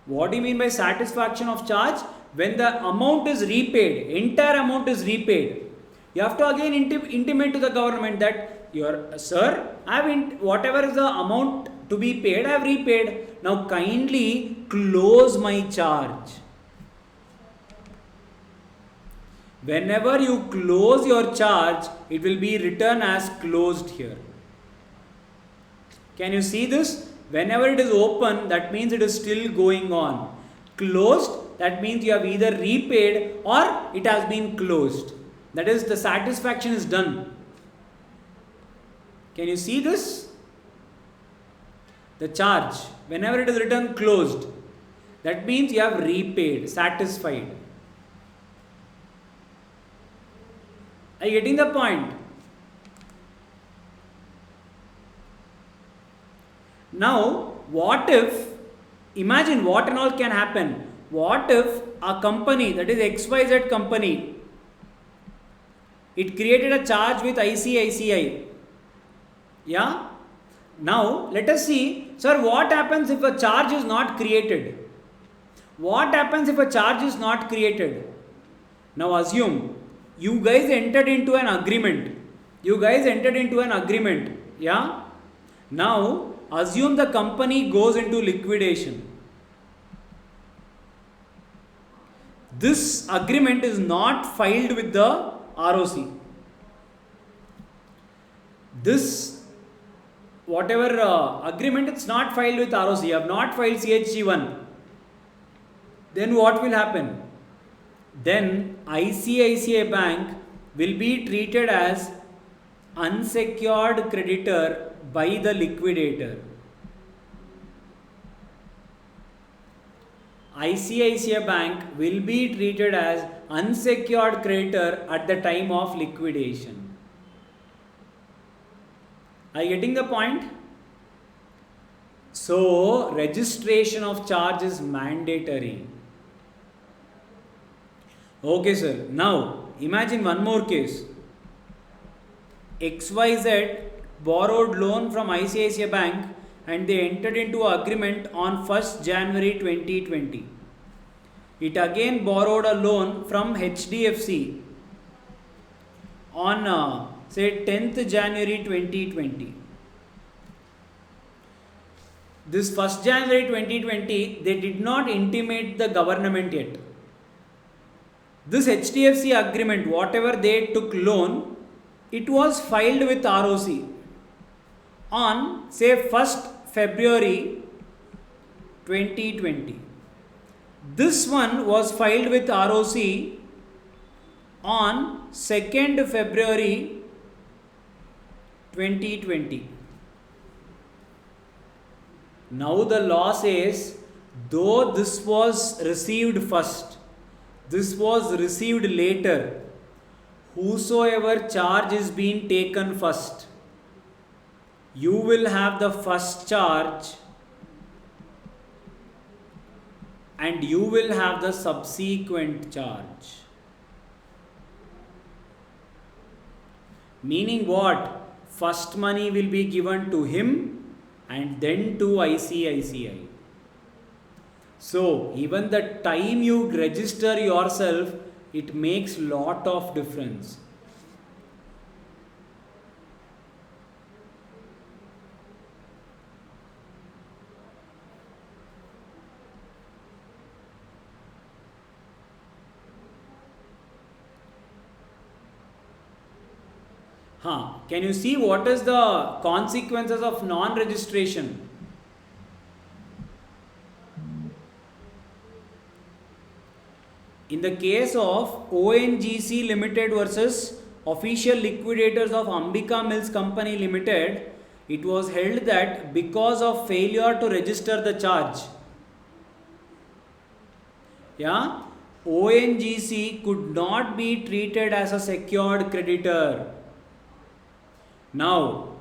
What do you mean by satisfaction of charge? When the amount is repaid, entire amount is repaid, you have to again intimate to the government that sir, whatever is the amount to be paid, I have repaid. Now kindly close my charge. Whenever you close your charge, it will be written as closed here. Can you see this? Whenever it is open, that means it is still going on. Closed, that means you have either repaid or it has been closed. That is, the satisfaction is done. Can you see this? The charge, whenever it is written closed, that means you have repaid, satisfied. Are you getting the point? Now, what if, imagine what and all can happen. What if a company, that is XYZ company, it created a charge with ICICI. Yeah? Now, let us see, sir, what happens if a charge is not created? What happens if a charge is not created? Now, assume you guys entered into an agreement. Yeah? Now, assume the company goes into liquidation. This agreement is not filed with the ROC. This whatever agreement, it's not filed with ROC. You have not filed CHG1. Then what will happen? Then ICICI Bank will be treated as unsecured creditor by the liquidator. ICICI Bank will be treated as unsecured creditor at the time of liquidation. Are you getting the point? So, registration of charge is mandatory. Okay, sir. Now, imagine one more case. XYZ borrowed loan from ICICI Bank and they entered into an agreement on 1st January 2020. It again borrowed a loan from HDFC on say 10th January 2020. This 1st January 2020, they did not intimate the government yet. This HDFC agreement, whatever they took loan, it was filed with ROC on say 1st February 2020. This one was filed with ROC on 2nd February 2020. Now the law says, though this was received first, this was received later, whosoever charge is being taken first, you will have the first charge and you will have the subsequent charge. Meaning what? First money will be given to him and then to ICICI. So even the time you register yourself, it makes lot of difference. Can you see what is the consequences of non-registration? In the case of ONGC Limited versus official liquidators of Ambika Mills Company Limited, it was held that because of failure to register the charge, ONGC could not be treated as a secured creditor. Now,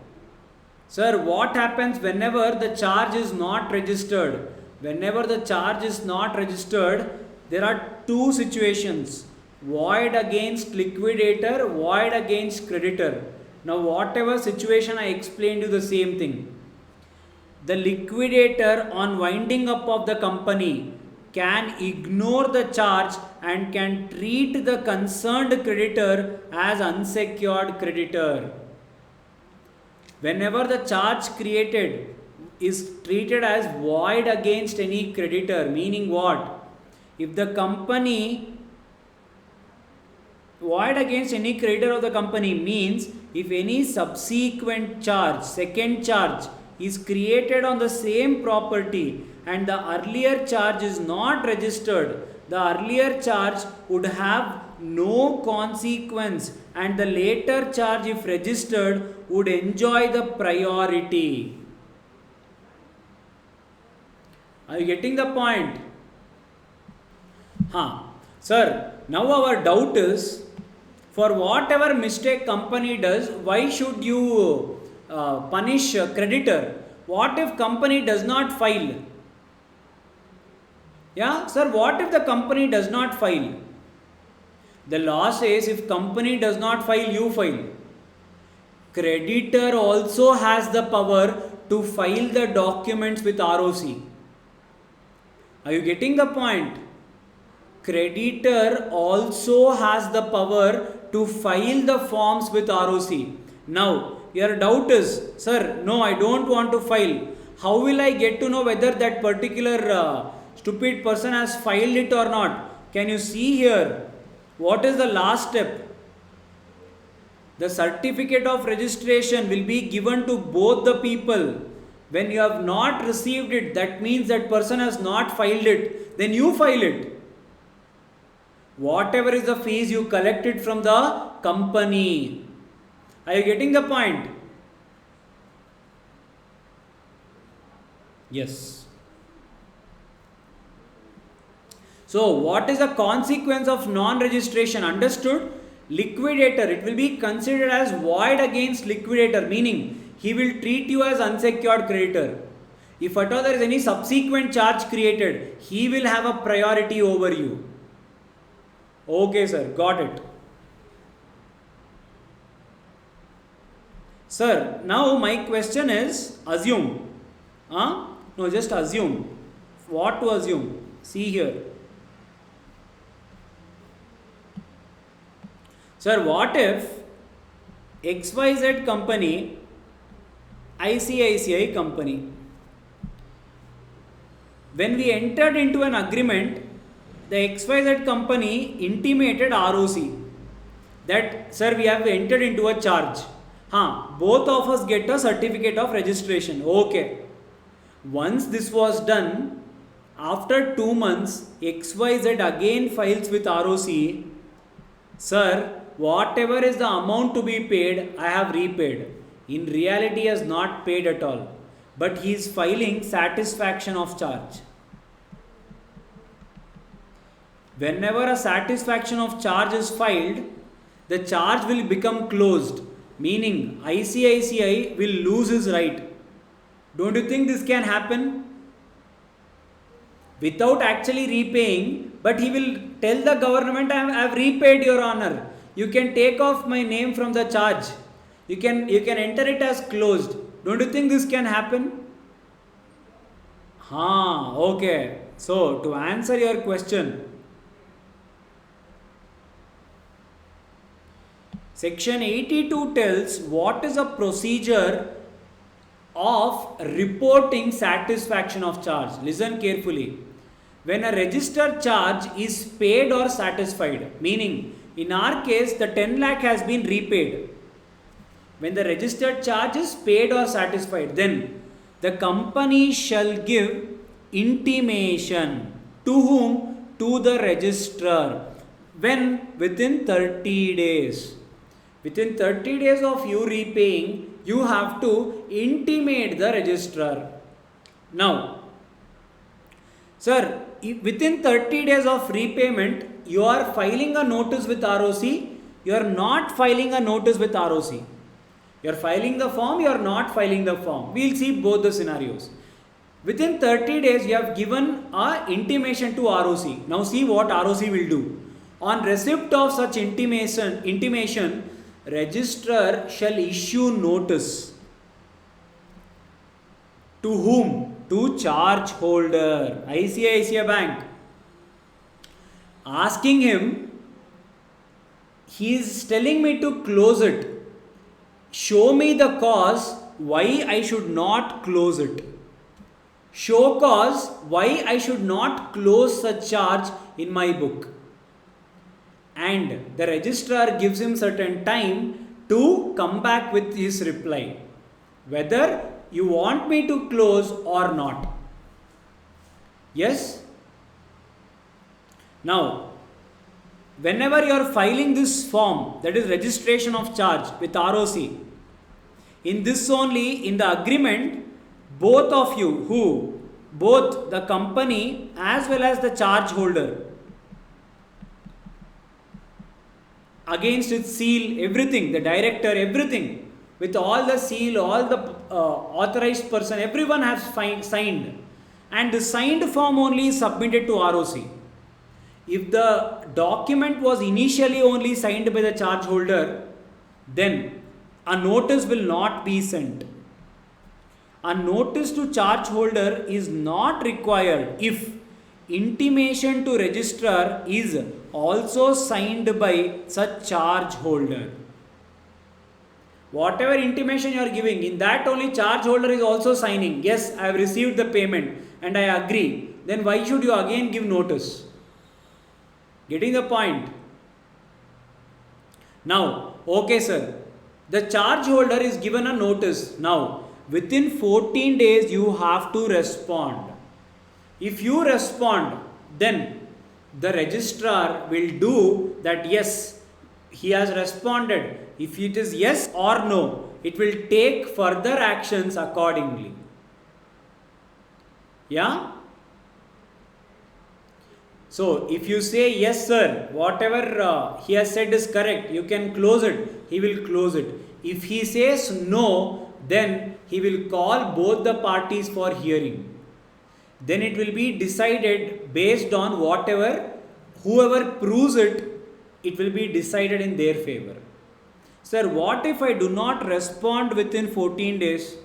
sir, what happens whenever the charge is not registered? Whenever the charge is not registered, there are two situations: void against liquidator, void against creditor. Now, whatever situation I explained you, the same thing. The liquidator, on winding up of the company, can ignore the charge and can treat the concerned creditor as unsecured creditor. Whenever the charge created is treated as void against any creditor, meaning what? If the company, void against any creditor of the company means if any subsequent charge, second charge, is created on the same property and the earlier charge is not registered, the earlier charge would have no consequence and the later charge, if registered, would enjoy the priority. Are you getting the point? Sir, now our doubt is, for whatever mistake company does, why should you punish a creditor? What if company does not file? Sir, what if the company does not file? The law says if company does not file, you file. Creditor also has the power to file the documents with ROC. Are you getting the point? Creditor also has the power to file the forms with ROC. Now, your doubt is, sir, no, I don't want to file. How will I get to know whether that particular stupid person has filed it or not? Can you see here? What is the last step? The certificate of registration will be given to both the people. When you have not received it, that means that person has not filed it. Then you file it. Whatever is the fees you collected from the company. Are you getting the point? Yes. So, what is the consequence of non-registration? Understood? Liquidator, it will be considered as void against liquidator, meaning he will treat you as unsecured creditor. If at all there is any subsequent charge created, he will have a priority over you. Okay, sir, got it. Sir, now my question is, assume. No, just assume. What to assume? See here. Sir, what if XYZ company, ICICI company, when we entered into an agreement, the XYZ company intimated ROC that, sir, we have entered into a charge. Both of us get a certificate of registration. Okay. Once this was done, after 2 months, XYZ again files with ROC, sir, whatever is the amount to be paid, I have repaid. In reality, he has not paid at all. But he is filing satisfaction of charge. Whenever a satisfaction of charge is filed, the charge will become closed. Meaning ICICI will lose his right. Don't you think this can happen? without actually repaying, but he will tell the government, I have repaid, your honor. You can take off my name from the charge. You can enter it as closed. Don't you think this can happen? Okay. So to answer your question, section 82 tells what is a procedure of reporting satisfaction of charge. Listen carefully. When a registered charge is paid or satisfied, meaning in our case the 10 lakh has been repaid. When the registered charge is paid or satisfied, then the company shall give intimation to whom? To the registrar. When? Within 30 days. Within 30 days of you repaying, you have to intimate the registrar. Now, sir, within 30 days of repayment, you are filing a notice with ROC, you are not filing a notice with ROC. You are filing the form, you are not filing the form. We will see both the scenarios. Within 30 days, you have given a intimation to ROC. Now see what ROC will do. On receipt of such intimation, registrar shall issue notice. To whom? To charge holder, ICICI Bank. Asking him, he is telling me to close it. Show me the cause why I should not close it. Show cause why I should not close such charge in my book. And the registrar gives him certain time to come back with his reply, whether you want me to close or not. Yes? Now, whenever you are filing this form, that is registration of charge with ROC, in this only, in the agreement, both of you, both the company as well as the charge holder, against its seal, everything, the director, everything, with all the seal, all the authorized person, everyone has signed, and the signed form only is submitted to ROC. If the document was initially only signed by the charge holder, then a notice will not be sent. A notice to charge holder is not required if intimation to registrar is also signed by such charge holder. Whatever intimation you are giving, in that only charge holder is also signing. Yes, I have received the payment and I agree. Then why should you again give notice? Getting the point? Now, okay sir, the charge holder is given a notice. Now, within 14 days you have to respond. If you respond, then the registrar will do that, yes, he has responded. If it is yes or no, it will take further actions accordingly. Yeah? So, if you say yes sir, whatever he has said is correct, you can close it, he will close it. If he says no, then he will call both the parties for hearing. Then it will be decided based on whoever proves it, it will be decided in their favor. Sir, what if I do not respond within 14 days?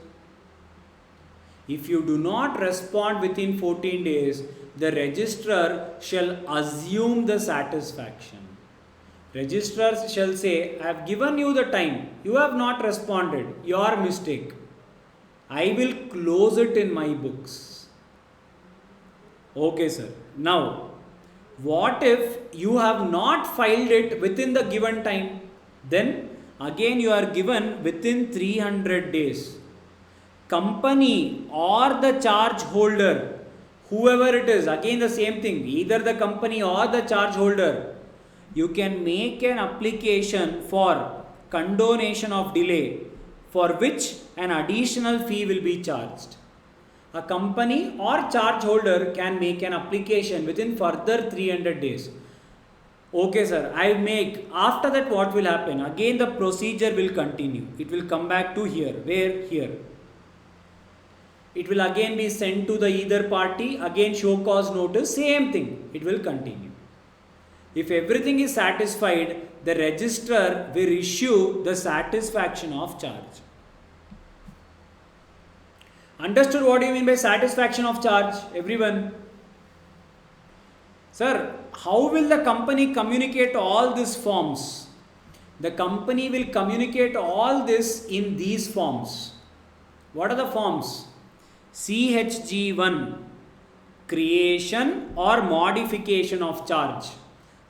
If you do not respond within 14 days, the registrar shall assume the satisfaction. Registrar shall say, I have given you the time, you have not responded, your mistake. I will close it in my books. Okay sir. Now, what if you have not filed it within the given time? Then again you are given within 300 days. Company or the charge holder, whoever it is, again the same thing, either the company or the charge holder, you can make an application for condonation of delay, for which an additional fee will be charged. A company or charge holder can make an application within further 300 days. Okay sir, I make. After that what will happen? Again the procedure will continue. It will come back to here. Where? Here. it will again be sent to the either party, again show cause notice, same thing, it will continue. If everything is satisfied, the registrar will issue the satisfaction of charge. Understood what do you mean by satisfaction of charge, everyone? Sir, how will the company communicate all these forms? The company will communicate all this in these forms. What are the forms? CHG1, creation or modification of charge.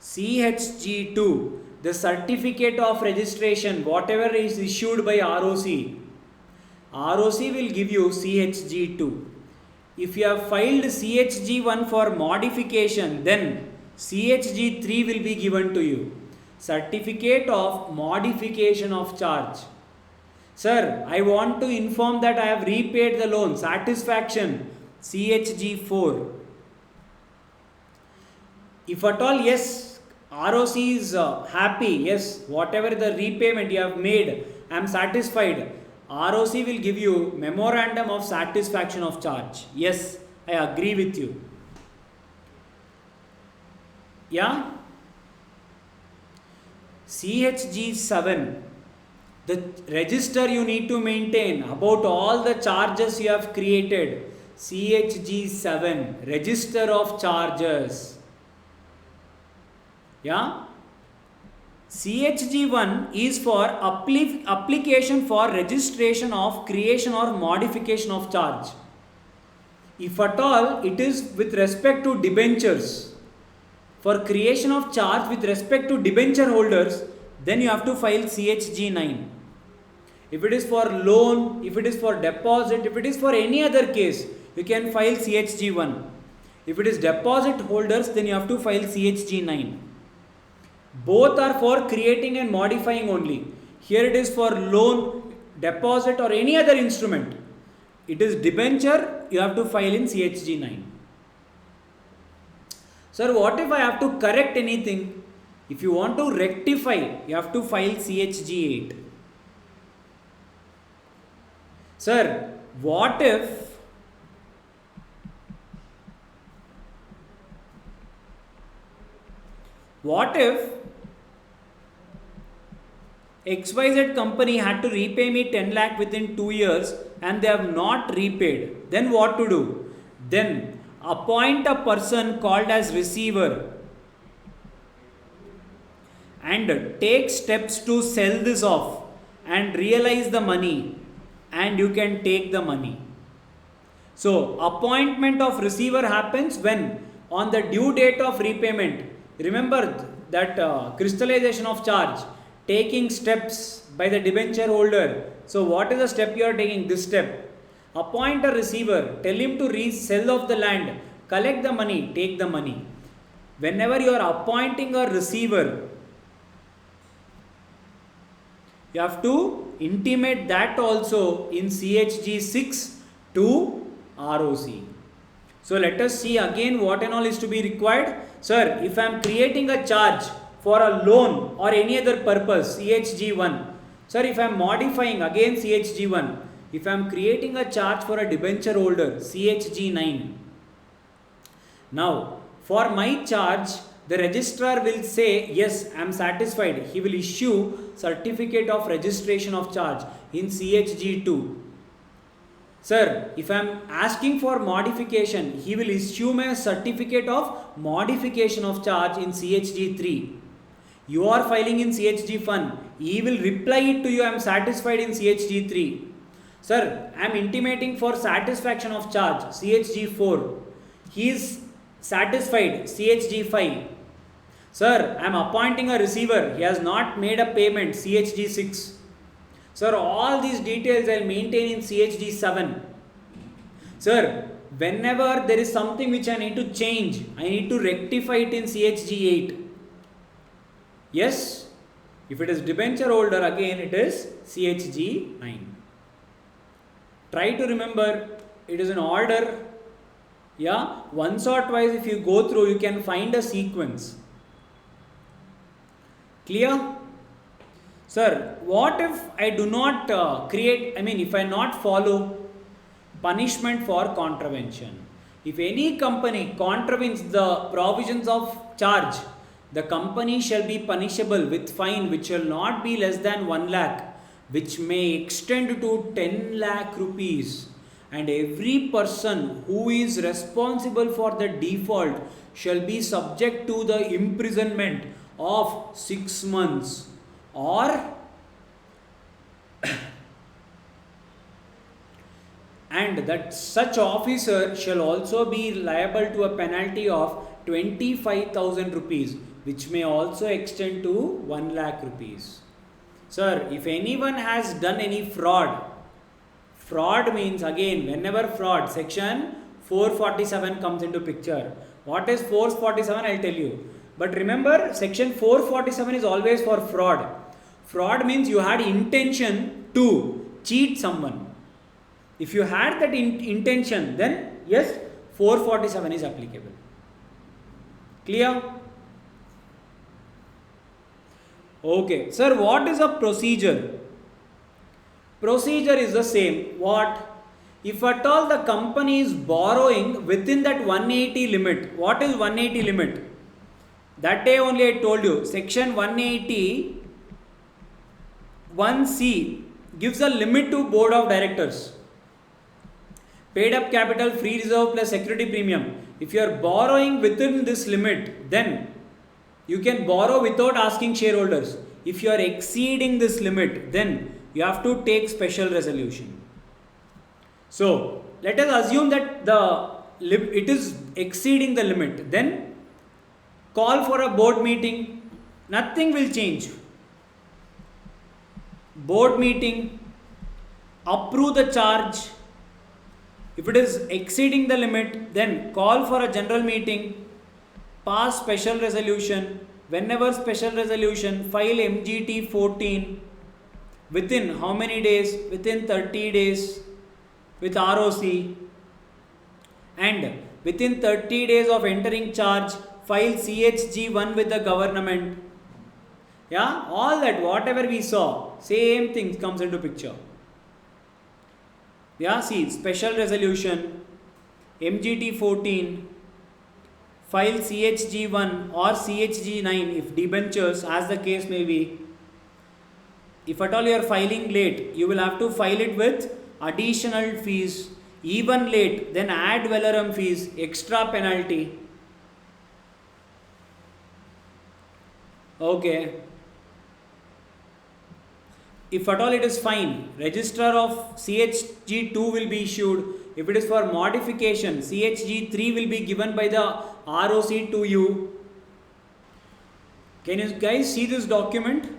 CHG2, the certificate of registration, whatever is issued by ROC. ROC will give you CHG2. If you have filed CHG1 for modification, then CHG3 will be given to you. Certificate of modification of charge. Sir, I want to inform that I have repaid the loan. Satisfaction. CHG4. If at all, yes, ROC is happy, yes, whatever the repayment you have made, I am satisfied. ROC will give you memorandum of satisfaction of charge. Yes, I agree with you. Yeah? CHG7, the register you need to maintain about all the charges you have created. CHG7, register of charges. Yeah? CHG1 is for application for registration of creation or modification of charge. If at all, it is with respect to debentures. For creation of charge with respect to debenture holders, then you have to file CHG9. If it is for loan, if it is for deposit, if it is for any other case, you can file CHG1. If it is deposit holders, then you have to file CHG9. Both are for creating and modifying only. Here it is for loan, deposit or any other instrument. It is debenture, you have to file in CHG9. Sir, what if I have to correct anything? If you want to rectify, you have to file CHG8. Sir, what if XYZ company had to repay me 10 lakh within 2 years and they have not repaid? Then what to do? Then appoint a person called as receiver and take steps to sell this off and realize the money, and you can take the money. So appointment of receiver happens when on the due date of repayment. Remember that crystallization of charge, taking steps by the debenture holder. So what is the step you are taking? This step. Appoint a receiver, tell him to resell off the land, collect the money, take the money. Whenever you are appointing a receiver, you have to intimate that also in CHG6 to ROC. So let us see again what and all is to be required. Sir, if I am creating a charge for a loan or any other purpose, CHG1. Sir, if I am modifying, again CHG1. If I am creating a charge for a debenture holder, CHG9. Now, for my charge, the registrar will say, yes, I am satisfied. He will issue certificate of registration of charge in CHG2. Sir, if I am asking for modification, he will issue me a certificate of modification of charge in CHG3. You are filing in CHG1. He will reply it to you, I am satisfied in CHG3. Sir, I am intimating for satisfaction of charge, CHG4. He is satisfied, CHG5. Sir, I am appointing a receiver. He has not made a payment, CHG6. Sir, all these details I will maintain in CHG7. Sir, whenever there is something which I need to change, I need to rectify it in CHG8. Yes, if it is debenture holder, again it is CHG9. Try to remember, it is an order. Yeah, once or twice if you go through, you can find a sequence. Clear? Sir, what if I do not if I not follow? Punishment for contravention. If any company contravenes the provisions of charge, the company shall be punishable with fine which shall not be less than 1 lakh, which may extend to 10 lakh rupees. And every person who is responsible for the default shall be subject to the imprisonment of 6 months or and that such officer shall also be liable to a penalty of 25,000 rupees, which may also extend to 1 lakh rupees. Sir, if anyone has done any fraud, fraud means again, whenever fraud, section 447 comes into picture. What is 447? I'll tell you. But remember, section 447 is always for fraud. Fraud means you had intention to cheat someone. If you had that intention, then yes, 447 is applicable. Clear? Okay. Sir, what is a procedure? Procedure is the same. What? If at all the company is borrowing within that 180 limit. What is 180 limit? That day only I told you. Section 180 1C gives a limit to board of directors. Paid up capital, free reserve plus security premium. If you are borrowing within this limit, then you can borrow without asking shareholders. If you are exceeding this limit, then you have to take special resolution. So, let us assume that it is exceeding the limit. Then call for a board meeting. Nothing will change. Board meeting, approve the charge. If it is exceeding the limit, then call for a general meeting, pass special resolution. Whenever special resolution, file MGT 14 within how many days? Within 30 days with ROC, and within 30 days of entering charge, file CHG 1 with the government. Yeah, all that, whatever we saw, same thing comes into picture. Yeah, see, special resolution, MGT 14, file CHG 1 or CHG 9 if debentures, as the case may be. If at all you are filing late, you will have to file it with additional fees. Even late, then ad valorem fees, extra penalty. Okay. If at all it is fine, registrar of CHG 2 will be issued. If it is for modification, CHG 3 will be given by the ROC to you. Can you guys see this document?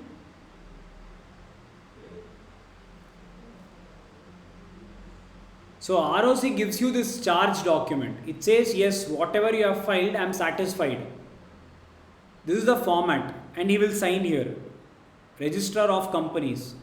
So ROC gives you this charge document. It says, yes, whatever you have filed, I am satisfied. This is the format, and he will sign here. Registrar of companies.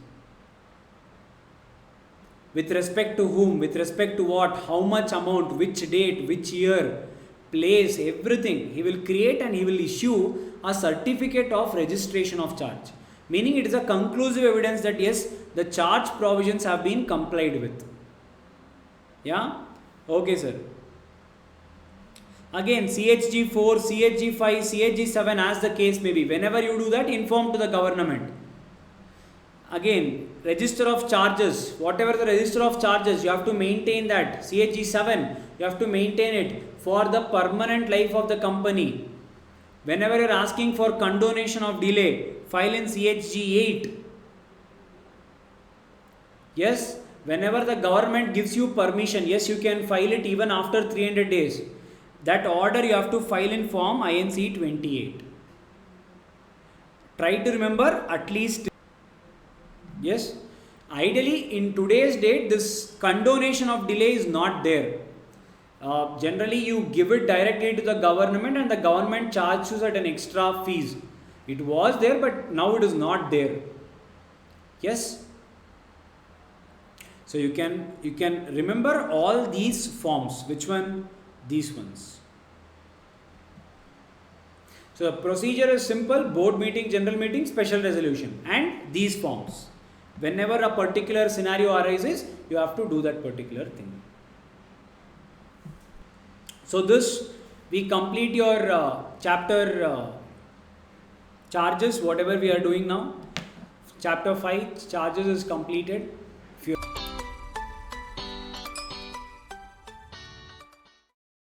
With respect to whom, with respect to what, how much amount, which date, which year, place, everything. He will create and he will issue a certificate of registration of charge. Meaning it is a conclusive evidence that yes, the charge provisions have been complied with. Yeah? Okay, sir. Again, CHG 4, CHG 5, CHG 7, as the case may be. Whenever you do that, inform to the government. Again, register of charges, whatever the register of charges, you have to maintain that. CHG 7, you have to maintain it for the permanent life of the company. Whenever you are asking for condonation of delay, file in CHG 8. Yes, whenever the government gives you permission, yes, you can file it even after 300 days. That order you have to file in form INC 28. Try to remember at least. Yes, ideally in today's date, this condonation of delay is not there. Generally, you give it directly to the government and the government charges you certain extra fees. It was there, but now it is not there. Yes. So you can remember all these forms. Which one? These ones. So the procedure is simple: board meeting, general meeting, special resolution, and these forms. Whenever a particular scenario arises, you have to do that particular thing. So this we complete your chapter charges, whatever we are doing now. Chapter 5 charges is completed. If you